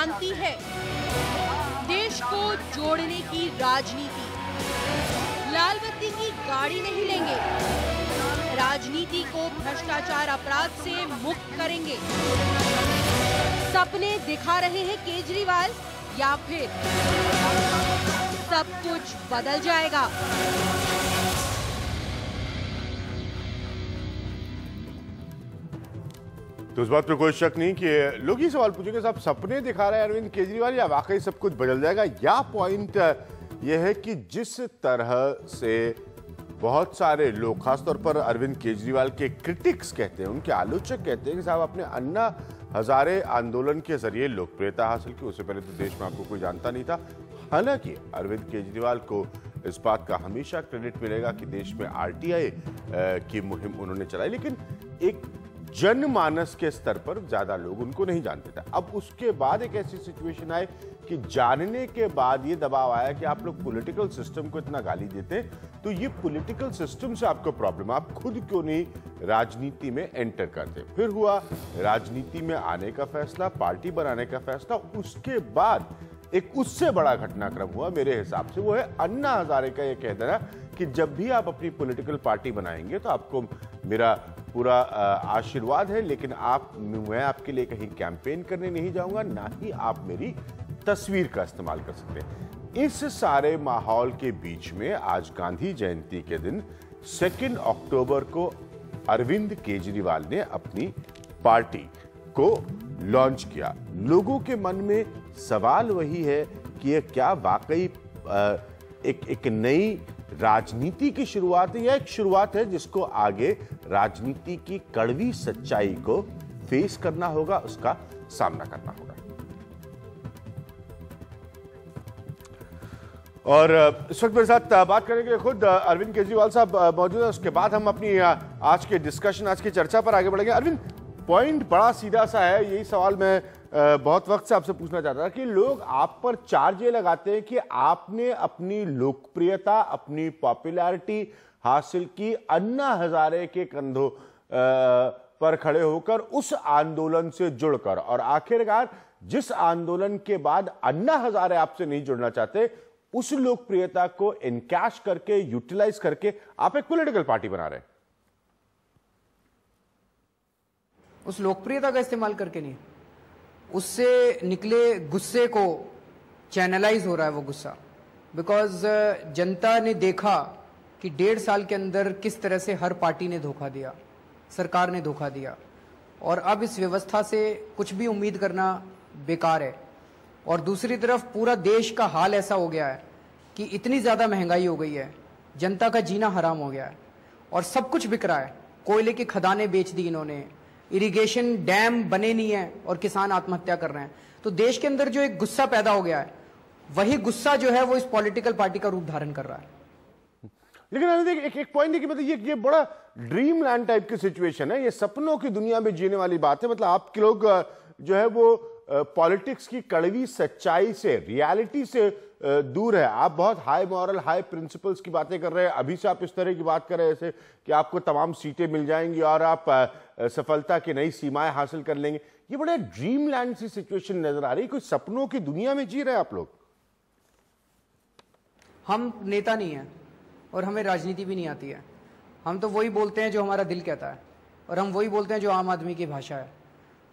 बनती है देश को जोड़ने की राजनीति। लाल बत्ती की गाड़ी नहीं लेंगे, राजनीति को भ्रष्टाचार अपराध से मुक्त करेंगे। सपने दिखा रहे हैं केजरीवाल या फिर सब कुछ बदल जाएगा? तो इस बात पे कोई शक नहीं कि लोग ये सवाल पूछेंगे, साहब सपने दिखा रहे हैं अरविंद केजरीवाल या वाकई सब कुछ बदल जाएगा? या पॉइंट यह है कि जिस तरह से बहुत सारे लोग, खासतौर पर अरविंद केजरीवाल के क्रिटिक्स कहते हैं, उनके आलोचक कहते हैं कि साहब आपने अन्ना हजारे आंदोलन के जरिए लोकप्रियता हासिल की, उससे पहले तो देश में आपको कोई जानता नहीं था। हालांकि अरविंद केजरीवाल को इस बात का हमेशा क्रेडिट मिलेगा कि देश में आरटीआई की मुहिम उन्होंने चलाई, लेकिन एक जनमानस के स्तर पर ज्यादा लोग उनको नहीं जानते थे। अब उसके बाद एक ऐसी सिचुएशन आई कि जानने के बाद ये दबाव आया कि आप लोग पॉलिटिकल सिस्टम को इतना गाली देते हैं, तो ये पॉलिटिकल सिस्टम से आपको प्रॉब्लम, आप खुद क्यों नहीं राजनीति में एंटर करते? फिर हुआ राजनीति में आने का फैसला, पार्टी बनाने का फैसला। उसके बाद एक उससे बड़ा घटनाक्रम हुआ मेरे हिसाब से, वो है अन्ना हजारे का ये कह देना कि जब भी आप अपनी पॉलिटिकल पार्टी बनाएंगे तो आपको मेरा पूरा आशीर्वाद है, लेकिन मैं आपके लिए कहीं कैंपेन करने नहीं जाऊंगा, ना ही आप मेरी तस्वीर का इस्तेमाल कर सकते हैं। इस सारे माहौल के बीच में आज गांधी जयंती के दिन 2 अक्टूबर को अरविंद केजरीवाल ने अपनी पार्टी को लॉन्च किया। लोगों के मन में सवाल वही है कि यह क्या वाकई एक नई राजनीति की शुरुआत है या एक शुरुआत है जिसको आगे राजनीति की कड़वी सच्चाई को फेस करना होगा, उसका सामना करना होगा। और इस वक्त मेरे साथ बात करेंगे खुद अरविंद केजरीवाल साहब मौजूद है। उसके बाद हम अपनी आज के डिस्कशन, आज की चर्चा पर आगे बढ़ेंगे। अरविंद, पॉइंट बड़ा सीधा सा है, यही सवाल मैं बहुत वक्त से आपसे पूछना चाहता था कि लोग आप पर चार्ज ये लगाते हैं कि आपने अपनी लोकप्रियता, अपनी पॉपुलैरिटी हासिल की अन्ना हजारे के कंधों पर खड़े होकर, उस आंदोलन से जुड़कर, और आखिरकार जिस आंदोलन के बाद अन्ना हजारे आपसे नहीं जुड़ना चाहते, उस लोकप्रियता को इनकैश करके, यूटिलाइज करके आप एक पॉलिटिकल पार्टी बना रहे हैं। उस लोकप्रियता का इस्तेमाल करके नहीं, उससे निकले गुस्से को चैनलाइज हो रहा है वो गुस्सा। बिकॉज जनता ने देखा कि 1.5 साल के अंदर किस तरह से हर पार्टी ने धोखा दिया, सरकार ने धोखा दिया, और अब इस व्यवस्था से कुछ भी उम्मीद करना बेकार है। और दूसरी तरफ पूरा देश का हाल ऐसा हो गया है कि इतनी ज्यादा महंगाई हो गई है, जनता का जीना हराम हो गया है और सब कुछ बिक रहा है। कोयले की खदानें बेच दी इन्होंने, इरिगेशन डैम बने नहीं है और किसान आत्महत्या कर रहे हैं। तो देश के अंदर जो एक गुस्सा पैदा हो गया है, वही गुस्सा जो है वो इस पॉलिटिकल पार्टी का रूप धारण कर रहा है। लेकिन एक पॉइंट है कि मतलब ये बड़ा ड्रीम लैंड टाइप की सिचुएशन है, ये सपनों की दुनिया में जीने वाली बात है। मतलब आपके लोग जो है वो पॉलिटिक्स की कड़वी सच्चाई से, रियलिटी से दूर है। आप बहुत हाई मॉरल, हाई प्रिंसिपल्स की बातें कर रहे हैं। अभी से आप इस तरह की बात कर रहे हैं जैसे कि आपको तमाम सीटें मिल जाएंगी और आप सफलता की नई सीमाएं हासिल कर लेंगे। ये बड़े ड्रीम लैंड सी सिचुएशन नजर आ रही है। कोई सपनों की दुनिया में जी रहे हैं आप लोग। हम नेता नहीं है और हमें राजनीति भी नहीं आती है। हम तो वही बोलते हैं जो हमारा दिल कहता है, और हम वही बोलते हैं जो आम आदमी की भाषा है।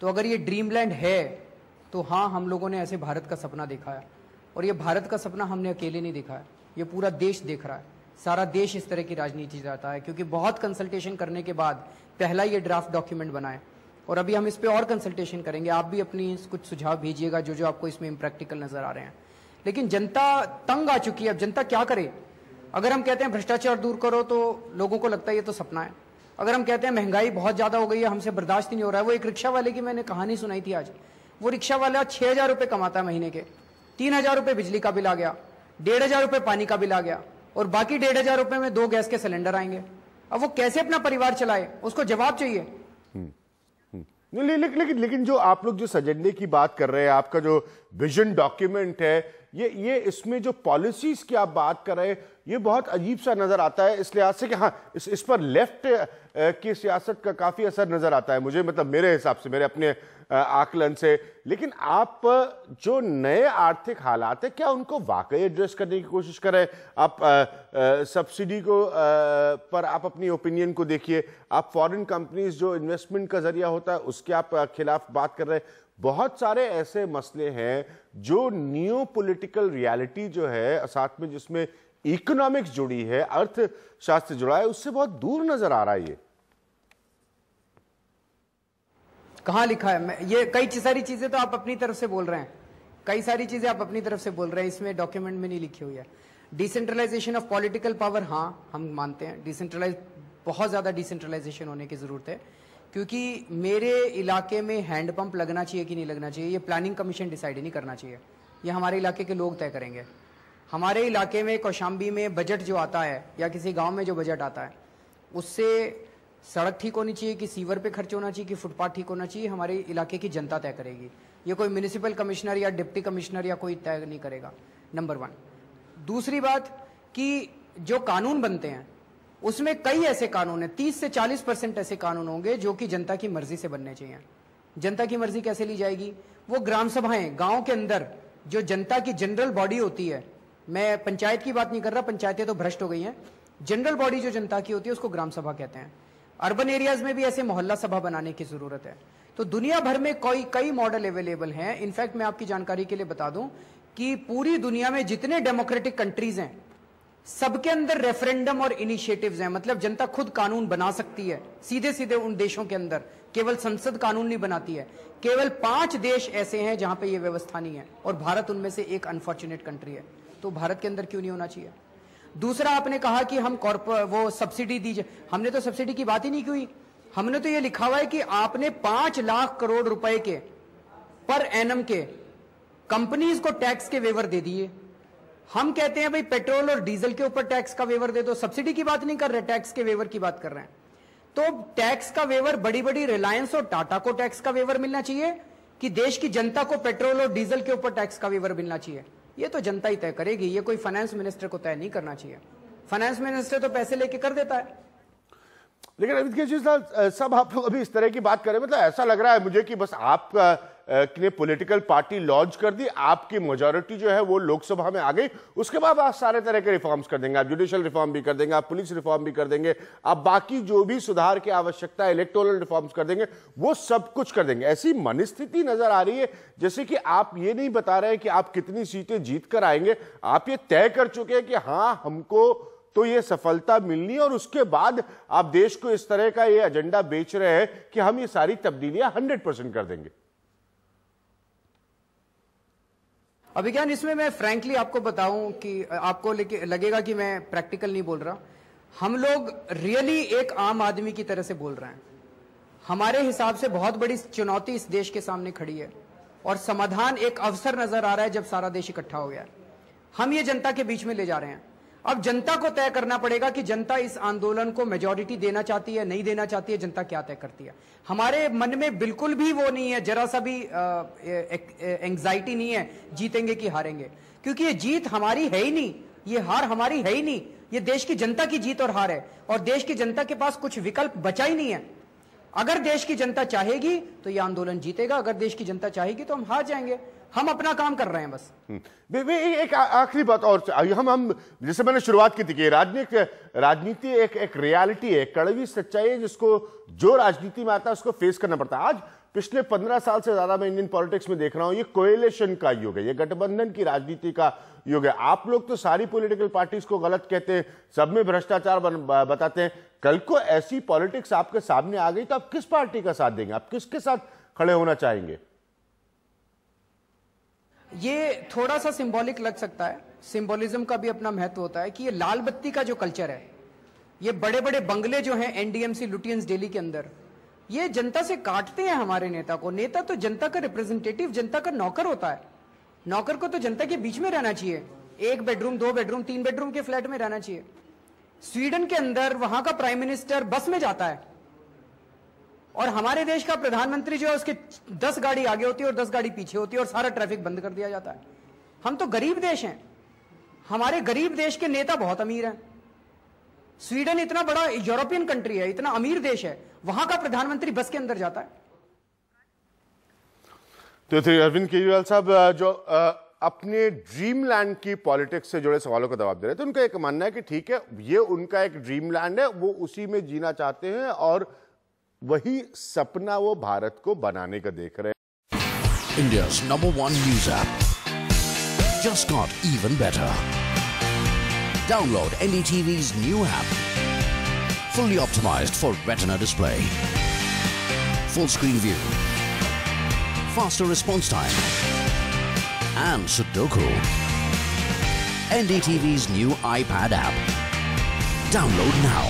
तो अगर ये ड्रीमलैंड है तो हाँ, हम लोगों ने ऐसे भारत का सपना देखा है, और ये भारत का सपना हमने अकेले नहीं देखा है, ये पूरा देश देख रहा है। सारा देश इस तरह की राजनीति चाहता है, क्योंकि बहुत कंसल्टेशन करने के बाद पहला ये ड्राफ्ट डॉक्यूमेंट बनाए, और अभी हम इस पे और कंसल्टेशन करेंगे। आप भी अपनी कुछ सुझाव भेजिएगा जो जो आपको इसमें इम्प्रैक्टिकल नजर आ रहे हैं। लेकिन जनता तंग आ चुकी है। अब जनता क्या करे? अगर हम कहते हैं भ्रष्टाचार दूर करो तो लोगों को लगता है ये तो सपना है। अगर हम कहते हैं महंगाई बहुत ज्यादा हो गई है, हमसे बर्दाश्त ही नहीं हो रहा है। वो एक रिक्शा वाले की मैंने कहानी सुनाई थी आज। वो रिक्शा वाला 6,000 रुपए कमाता है महीने के, 3,000 रुपए बिजली का बिल आ गया, 1,500 रुपए पानी का बिल आ गया, और बाकी 1,500 रुपए में 2 गैस के सिलेंडर आएंगे। अब वो कैसे अपना परिवार चलाए? उसको जवाब चाहिए। लेकिन जो आप लोग जो एजेंडे की बात कर रहे हैं, आपका जो विजन डॉक्यूमेंट है, ये इसमें जो पॉलिसीज की आप बात कर रहे हैं ये बहुत अजीब सा नजर आता है इस लिहाज से कि हाँ इस पर लेफ्ट की सियासत का काफी असर नजर आता है मुझे, मतलब मेरे हिसाब से, मेरे अपने आकलन से। लेकिन आप जो नए आर्थिक हालात है क्या उनको वाकई एड्रेस करने की कोशिश कर रहे हैं? आप सब्सिडी को पर आप अपनी ओपिनियन को देखिए, आप फॉरेन कंपनीज जो इन्वेस्टमेंट का जरिया होता है उसके आप खिलाफ बात कर रहे हैं। बहुत सारे ऐसे मसले हैं जो नियो पॉलिटिकल रियलिटी जो है साथ में जिसमें इकोनॉमिक्स जुड़ी है, अर्थशास्त्र जुड़ा है, उससे बहुत दूर नजर आ रहा है। ये कहाँ लिखा है? ये कई सारी चीजें तो आप अपनी तरफ से बोल रहे हैं, कई सारी चीजें आप अपनी तरफ से बोल रहे हैं, इसमें डॉक्यूमेंट में नहीं लिखी हुई है। डिसेंट्रलाइजेशन ऑफ पॉलिटिकल पावर, हाँ हम मानते हैं बहुत ज्यादा डिसेंट्रलाइजेशन होने की जरूरत है, क्योंकि मेरे इलाके में हैंडपंप लगना चाहिए कि नहीं लगना चाहिए ये प्लानिंग कमीशन डिसाइड नहीं करना चाहिए, ये हमारे इलाके के लोग तय करेंगे। हमारे इलाके में कौशाम्बी में बजट जो आता है या किसी गांव में जो बजट आता है उससे सड़क ठीक होनी चाहिए कि सीवर पे खर्च होना चाहिए कि फुटपाथ ठीक होना चाहिए, हमारे इलाके की जनता तय करेगी। ये कोई म्यूनिसिपल कमिश्नर या डिप्टी कमिश्नर या कोई तय नहीं करेगा, नंबर 1। दूसरी बात कि जो कानून बनते हैं उसमें कई ऐसे कानून हैं, 30 से 40% ऐसे कानून होंगे जो कि जनता की मर्जी से बनने चाहिए। जनता की मर्जी कैसे ली जाएगी? वो ग्राम सभाएं, गांव के अंदर जो जनता की जनरल बॉडी होती है, मैं पंचायत की बात नहीं कर रहा, पंचायतें तो भ्रष्ट हो गई हैं, जनरल बॉडी जो जनता की होती है उसको ग्राम सभा कहते हैं। अर्बन एरियाज में भी ऐसे मोहल्ला सभा बनाने की जरूरत है। तो दुनिया भर में कई मॉडल अवेलेबल हैं। इनफैक्ट मैं आपकी जानकारी के लिए बता दूं कि पूरी दुनिया में जितने डेमोक्रेटिक कंट्रीज हैं सबके अंदर रेफरेंडम और इनिशिएटिव्स हैं, मतलब जनता खुद कानून बना सकती है सीधे सीधे उन देशों के अंदर, केवल संसद कानून नहीं बनाती है। केवल 5 देश ऐसे हैं जहां पे ये व्यवस्था नहीं है और भारत उनमें से एक अनफॉर्चुनेट कंट्री है। तो भारत के अंदर क्यों नहीं होना चाहिए? दूसरा, आपने कहा कि हम वो सब्सिडी दीजिए, हमने तो सब्सिडी की बात ही नहीं की। हमने तो ये लिखा हुआ है कि आपने 5 लाख करोड़ रुपए के पर एनम के कंपनीज को टैक्स के वेवर दे दिए। हम कहते हैं भाई पेट्रोल और डीजल के ऊपर टैक्स का वेवर दे दो, सब्सिडी की बात नहीं कर रहे, टैक्स के वेवर की बात कर रहे हैं। तो टैक्स का वेवर बड़ी बड़ी रिलायंस और टाटा को टैक्स का वेवर मिलना चाहिए कि देश की जनता को पेट्रोल और डीजल के ऊपर टैक्स का वेवर मिलना चाहिए? ये तो जनता ही तय करेगी, ये कोई फाइनेंस मिनिस्टर को तय नहीं करना चाहिए। फाइनेंस मिनिस्टर तो पैसे लेके कर देता है। लेकिन अमित केजरीवाल सब आप लोग अभी इस तरह की बात करें, मतलब ऐसा लग रहा है मुझे कि बस आप ने पॉलिटिकल पार्टी लॉन्च कर दी, आपकी मेजॉरिटी जो है वो लोकसभा में आ गई, उसके बाद आप सारे तरह के रिफॉर्म्स कर देंगे, आप जुडिशियल रिफॉर्म भी कर देंगे, आप पुलिस रिफॉर्म भी कर देंगे, आप बाकी जो भी सुधार की आवश्यकता है इलेक्टोरल रिफॉर्म्स कर देंगे, वो सब कुछ कर देंगे। ऐसी मनस्थिति नजर आ रही है जैसे कि आप ये नहीं बता रहे कि आप कितनी सीटें जीत कर आएंगे, आप ये तय कर चुके हैं कि हाँ हमको तो ये सफलता मिलनी, और उसके बाद आप देश को इस तरह का ये एजेंडा बेच रहे हैं कि हम ये सारी तब्दीलियां 100% कर देंगे। अभिज्ञान, इसमें मैं फ्रैंकली आपको बताऊं कि आपको लगेगा कि मैं प्रैक्टिकल नहीं बोल रहा। हम लोग रियली एक आम आदमी की तरह से बोल रहे हैं। हमारे हिसाब से बहुत बड़ी चुनौती इस देश के सामने खड़ी है और समाधान एक अवसर नजर आ रहा है जब सारा देश इकट्ठा हो गया है। हम ये जनता के बीच में ले जा रहे हैं। अब जनता को तय करना पड़ेगा कि जनता इस आंदोलन को मेजॉरिटी देना चाहती है, नहीं देना चाहती है, जनता क्या तय करती है। हमारे मन में बिल्कुल भी वो नहीं है, जरा सा भी एंग्जाइटी नहीं है जीतेंगे कि हारेंगे, क्योंकि ये जीत हमारी है ही नहीं, ये हार हमारी है ही नहीं, ये देश की जनता की जीत और हार है। और देश की जनता के पास कुछ विकल्प बचा ही नहीं है। अगर देश की जनता चाहेगी तो ये आंदोलन जीतेगा, अगर देश की जनता चाहेगी तो हम हार जाएंगे। हम अपना काम कर रहे हैं बस। एक आखिरी बात और, हम जैसे मैंने शुरुआत की थी कि राजनीति एक रियलिटी है, कड़वी सच्चाई है जिसको जो राजनीति में आता है उसको फेस करना पड़ता है। आज पिछले 15 साल से ज्यादा मैं इंडियन पॉलिटिक्स में देख रहा हूं, ये कोएलिशन का युग है, ये गठबंधन की राजनीति का युग है। आप लोग तो सारी पॉलिटिकल पार्टीज को गलत कहते हैं, सब में भ्रष्टाचार बताते हैं। कल को ऐसी पॉलिटिक्स आपके सामने आ गई तो आप किस पार्टी का साथ देंगे, आप किसके साथ खड़े होना चाहेंगे? ये थोड़ा सा सिंबॉलिक लग सकता है, सिंबोलिज्म का भी अपना महत्व होता है कि ये लाल बत्ती का जो कल्चर है, ये बड़े बड़े बंगले जो हैं एनडीएमसी लुटियंस दिल्ली के अंदर, ये जनता से काटते हैं हमारे नेता को। नेता तो जनता का रिप्रेजेंटेटिव, जनता का नौकर होता है। नौकर को तो जनता के बीच में रहना चाहिए, 1 बेडरूम 2 बेडरूम 3 बेडरूम के फ्लैट में रहना चाहिए। स्वीडन के अंदर वहां का प्राइम मिनिस्टर बस में जाता है और हमारे देश का प्रधानमंत्री जो है उसके 10 गाड़ी आगे होती है और 10 गाड़ी पीछे होती है और सारा ट्रैफिक बंद कर दिया जाता है। हम तो गरीब देश हैं, हमारे गरीब देश के नेता बहुत अमीर हैं। स्वीडन इतना बड़ा यूरोपियन कंट्री है, इतना अमीर देश है, वहां का प्रधानमंत्री बस के अंदर जाता है। तो थे अरविंद केजरीवाल साहब जो अपने ड्रीमलैंड की पॉलिटिक्स से जुड़े सवालों का जवाब दे रहे थे। उनका एक मानना है कि ठीक है, ये उनका एक ड्रीमलैंड है, वो उसी में जीना चाहते हैं और वही सपना वो भारत को बनाने का देख रहे हैं। India's #1 news app just got even better. Download NDTV's new app. Fully optimized for retina display. Full screen view. Faster response time. And Sudoku. NDTV's new iPad app. Download now.